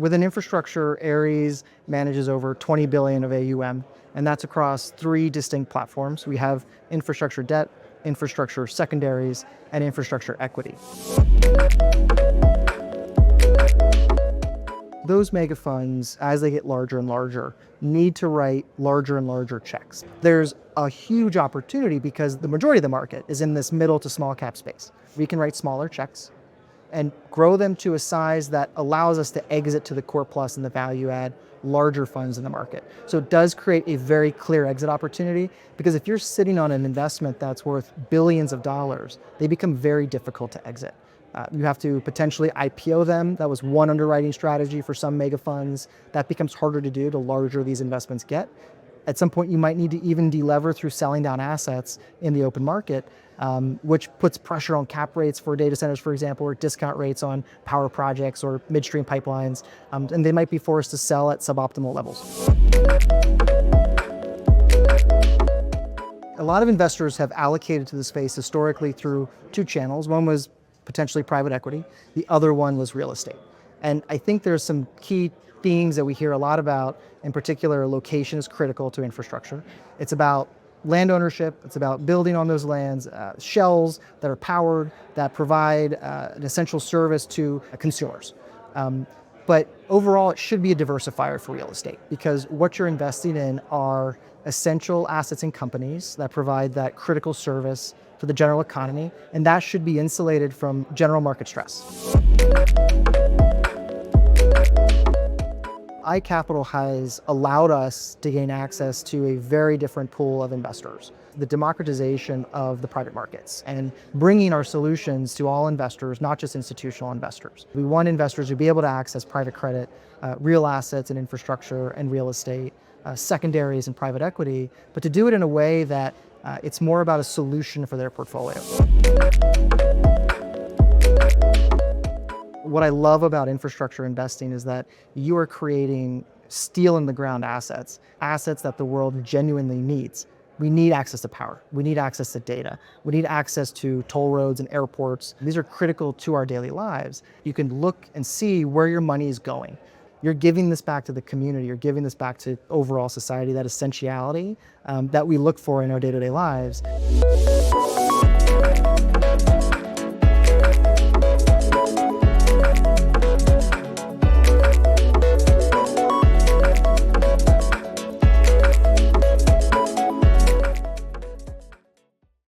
Within infrastructure, Ares manages over 20 billion of AUM, and that's across three distinct platforms. We have infrastructure debt, infrastructure secondaries, and infrastructure equity. Those mega funds, as they get larger and larger, need to write larger and larger checks. There's a huge opportunity because the majority of the market is in this middle to small cap space. We can write smaller checks and grow them to a size that allows us to exit to the core plus and the value add larger funds in the market. So it does create a very clear exit opportunity, because if you're sitting on an investment that's worth billions of dollars, they become very difficult to exit. You have to potentially IPO them. That was one underwriting strategy for some mega funds. That becomes harder to do the larger these investments get. At some point, you might need to even delever through selling down assets in the open market, which puts pressure on cap rates for data centers, for example, or discount rates on power projects or midstream pipelines, and they might be forced to sell at suboptimal levels. A lot of investors have allocated to the space historically through two channels. One was potentially private equity. The other one was real estate. And I think there's some key themes that we hear a lot about. In particular, location is critical to infrastructure. It's about land ownership. It's about building on those lands, shells that are powered, that provide an essential service to consumers. But overall, it should be a diversifier for real estate, because what you're investing in are essential assets and companies that provide that critical service for the general economy, and that should be insulated from general market stress. iCapital has allowed us to gain access to a very different pool of investors. The democratization of the private markets and bringing our solutions to all investors, not just institutional investors. We want investors to be able to access private credit, real assets and infrastructure and real estate, secondaries and private equity, but to do it in a way that it's more about a solution for their portfolio. What I love about infrastructure investing is that you are creating steel in the ground assets that the world genuinely needs. We need access to power. We need access to data. We need access to toll roads and airports. These are critical to our daily lives. You can look and see where your money is going. You're giving this back to the community. You're giving this back to overall society, that essentiality that we look for in our day-to-day lives.